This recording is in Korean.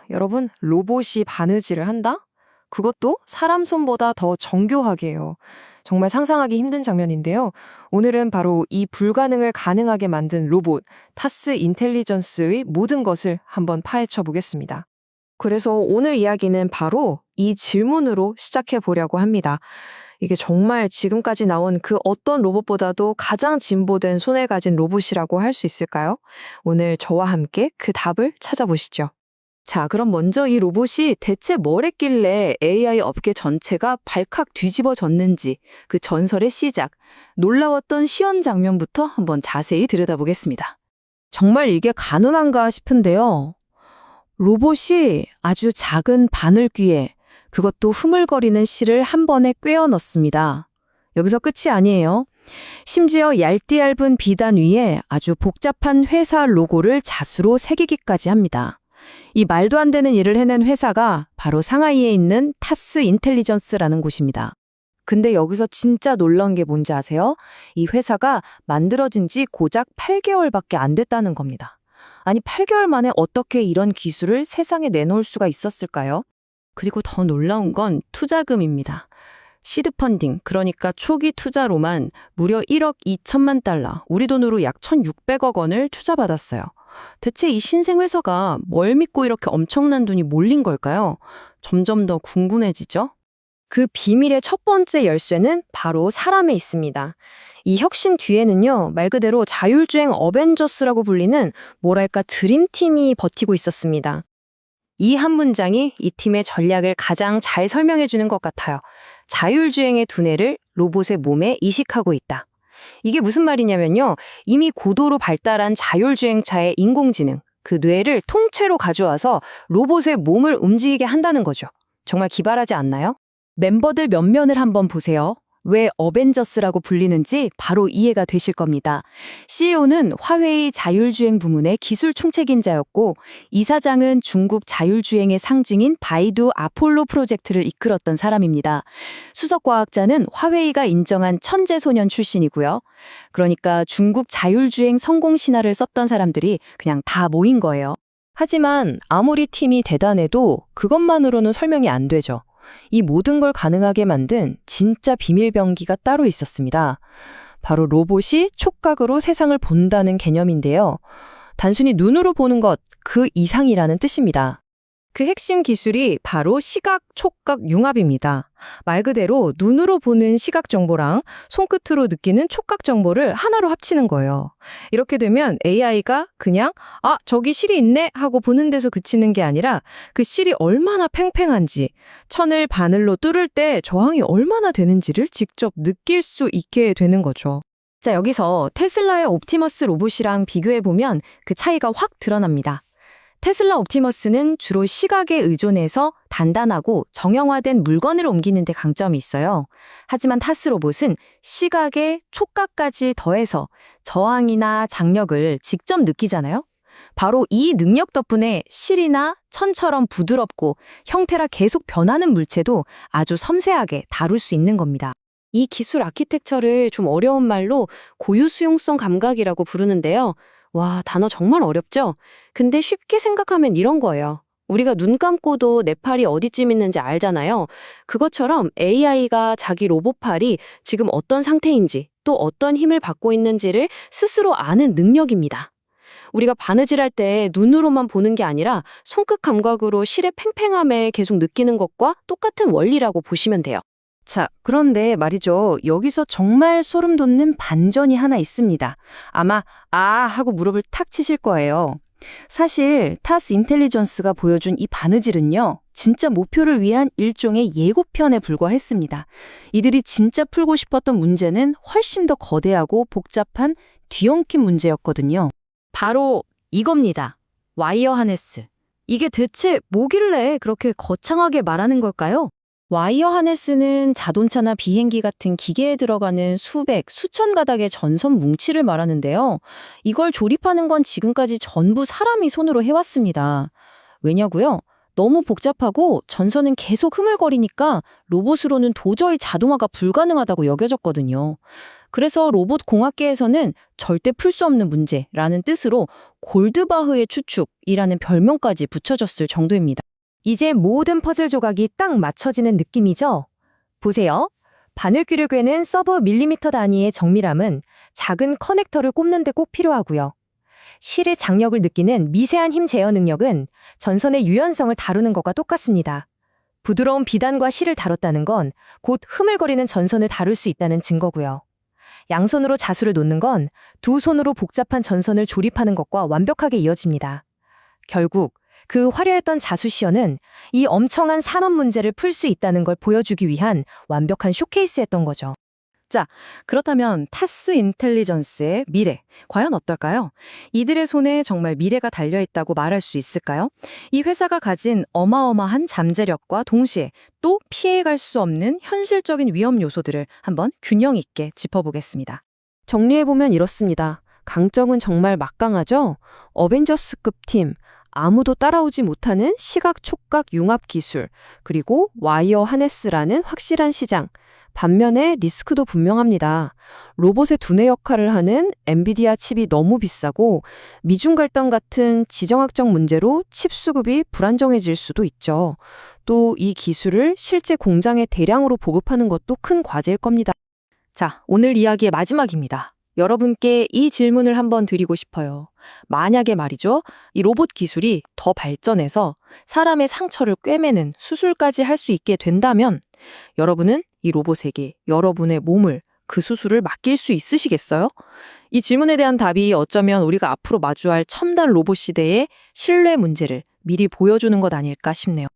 여러분, 로봇이 바느질을 한다? 그것도 사람 손보다 더 정교하게요. 정말 상상하기 힘든 장면인데요. 오늘은 바로 이 불가능을 가능하게 만든 로봇, 타스 인텔리전스의 모든 것을 한번 파헤쳐 보겠습니다. 그래서 오늘 이야기는 바로 이 질문으로 시작해 보려고 합니다. 이게 정말 지금까지 나온 그 어떤 로봇보다도 가장 진보된 손을 가진 로봇이라고 할 수 있을까요? 오늘 저와 함께 그 답을 찾아보시죠. 자, 그럼 먼저 이 로봇이 대체 뭘 했길래 AI 업계 전체가 발칵 뒤집어졌는지 그 전설의 시작, 놀라웠던 시연 장면부터 한번 자세히 들여다보겠습니다. 정말 이게 가능한가 싶은데요. 로봇이 아주 작은 바늘귀에 그것도 흐물거리는 실을 한 번에 꿰어 넣습니다. 여기서 끝이 아니에요. 심지어 얇디얇은 비단 위에 아주 복잡한 회사 로고를 자수로 새기기까지 합니다. 이 말도 안 되는 일을 해낸 회사가 바로 상하이에 있는 타스 인텔리전스라는 곳입니다. 근데 여기서 진짜 놀라운 게 뭔지 아세요? 이 회사가 만들어진 지 고작 8개월밖에 안 됐다는 겁니다. 아니 8개월 만에 어떻게 이런 기술을 세상에 내놓을 수가 있었을까요? 그리고 더 놀라운 건 투자금입니다. 시드 펀딩, 그러니까 초기 투자로만 무려 1억 2천만 달러, 우리 돈으로 약 1,600억 원을 투자받았어요. 대체 이 신생 회사가 뭘 믿고 이렇게 엄청난 돈이 몰린 걸까요? 점점 더 궁금해지죠? 그 비밀의 첫 번째 열쇠는 바로 사람에 있습니다. 이 혁신 뒤에는요, 말 그대로 자율주행 어벤져스라고 불리는 뭐랄까 드림팀이 버티고 있었습니다. 이 한 문장이 이 팀의 전략을 가장 잘 설명해 주는 것 같아요. 자율주행의 두뇌를 로봇의 몸에 이식하고 있다. 이게 무슨 말이냐면요. 이미 고도로 발달한 자율주행차의 인공지능, 그 뇌를 통째로 가져와서 로봇의 몸을 움직이게 한다는 거죠. 정말 기발하지 않나요? 멤버들 면면을 한번 보세요. 왜 어벤져스라고 불리는지 바로 이해가 되실 겁니다. CEO는 화웨이 자율주행 부문의 기술 총책임자였고 이사장은 중국 자율주행의 상징인 바이두 아폴로 프로젝트를 이끌었던 사람입니다. 수석과학자는 화웨이가 인정한 천재소년 출신이고요. 그러니까 중국 자율주행 성공 신화를 썼던 사람들이 그냥 다 모인 거예요. 하지만 아무리 팀이 대단해도 그것만으로는 설명이 안 되죠. 이 모든 걸 가능하게 만든 진짜 비밀병기가 따로 있었습니다. 바로 로봇이 촉각으로 세상을 본다는 개념인데요. 단순히 눈으로 보는 것, 그 이상이라는 뜻입니다. 그 핵심 기술이 바로 시각, 촉각 융합입니다. 말 그대로 눈으로 보는 시각 정보랑 손끝으로 느끼는 촉각 정보를 하나로 합치는 거예요. 이렇게 되면 AI가 그냥 저기 실이 있네 하고 보는 데서 그치는 게 아니라 그 실이 얼마나 팽팽한지, 천을 바늘로 뚫을 때 저항이 얼마나 되는지를 직접 느낄 수 있게 되는 거죠. 자, 여기서 테슬라의 옵티머스 로봇이랑 비교해보면 그 차이가 확 드러납니다. 테슬라 옵티머스는 주로 시각에 의존해서 단단하고 정형화된 물건을 옮기는 데 강점이 있어요. 하지만 타스 로봇은 시각에 촉각까지 더해서 저항이나 장력을 직접 느끼잖아요. 바로 이 능력 덕분에 실이나 천처럼 부드럽고 형태라 계속 변하는 물체도 아주 섬세하게 다룰 수 있는 겁니다. 이 기술 아키텍처를 좀 어려운 말로 고유수용성 감각이라고 부르는데요. 와, 단어 정말 어렵죠? 근데 쉽게 생각하면 이런 거예요. 우리가 눈 감고도 내 팔이 어디쯤 있는지 알잖아요. 그것처럼 AI가 자기 로봇 팔이 지금 어떤 상태인지 또 어떤 힘을 받고 있는지를 스스로 아는 능력입니다. 우리가 바느질할 때 눈으로만 보는 게 아니라 손끝 감각으로 실의 팽팽함에 계속 느끼는 것과 똑같은 원리라고 보시면 돼요. 자, 그런데 말이죠. 여기서 정말 소름 돋는 반전이 하나 있습니다. 아마 하고 무릎을 탁 치실 거예요. 사실 타스 인텔리전스가 보여준 이 바느질은요. 진짜 목표를 위한 일종의 예고편에 불과했습니다. 이들이 진짜 풀고 싶었던 문제는 훨씬 더 거대하고 복잡한 뒤엉킨 문제였거든요. 바로 이겁니다. 와이어 하네스. 이게 대체 뭐길래 그렇게 거창하게 말하는 걸까요? 와이어 하네스는 자동차나 비행기 같은 기계에 들어가는 수백, 수천 가닥의 전선 뭉치를 말하는데요. 이걸 조립하는 건 지금까지 전부 사람이 손으로 해왔습니다. 왜냐고요? 너무 복잡하고 전선은 계속 흐물거리니까 로봇으로는 도저히 자동화가 불가능하다고 여겨졌거든요. 그래서 로봇 공학계에서는 절대 풀 수 없는 문제라는 뜻으로 골드바흐의 추측이라는 별명까지 붙여졌을 정도입니다. 이제 모든 퍼즐 조각이 딱 맞춰지는 느낌이죠? 보세요. 바늘귀를 꿰는 서브 밀리미터 단위의 정밀함은 작은 커넥터를 꼽는 데 꼭 필요하고요. 실의 장력을 느끼는 미세한 힘 제어 능력은 전선의 유연성을 다루는 것과 똑같습니다. 부드러운 비단과 실을 다뤘다는 건 곧 흐물거리는 전선을 다룰 수 있다는 증거고요. 양손으로 자수를 놓는 건 두 손으로 복잡한 전선을 조립하는 것과 완벽하게 이어집니다. 결국 그 화려했던 자수 시연은 이 엄청난 산업 문제를 풀 수 있다는 걸 보여주기 위한 완벽한 쇼케이스였던 거죠. 자, 그렇다면 타스 인텔리전스의 미래, 과연 어떨까요? 이들의 손에 정말 미래가 달려있다고 말할 수 있을까요? 이 회사가 가진 어마어마한 잠재력과 동시에 또 피해갈 수 없는 현실적인 위험 요소들을 한번 균형 있게 짚어보겠습니다. 정리해보면 이렇습니다. 강점은 정말 막강하죠? 어벤져스급 팀, 아무도 따라오지 못하는 시각, 촉각, 융합 기술, 그리고 와이어 하네스라는 확실한 시장. 반면에 리스크도 분명합니다. 로봇의 두뇌 역할을 하는 엔비디아 칩이 너무 비싸고 미중 갈등 같은 지정학적 문제로 칩 수급이 불안정해질 수도 있죠. 또 이 기술을 실제 공장에 대량으로 보급하는 것도 큰 과제일 겁니다. 자, 오늘 이야기의 마지막입니다. 여러분께 이 질문을 한번 드리고 싶어요. 만약에 말이죠, 이 로봇 기술이 더 발전해서 사람의 상처를 꿰매는 수술까지 할 수 있게 된다면 여러분은 이 로봇에게 여러분의 몸을 그 수술을 맡길 수 있으시겠어요? 이 질문에 대한 답이 어쩌면 우리가 앞으로 마주할 첨단 로봇 시대의 신뢰 문제를 미리 보여주는 것 아닐까 싶네요.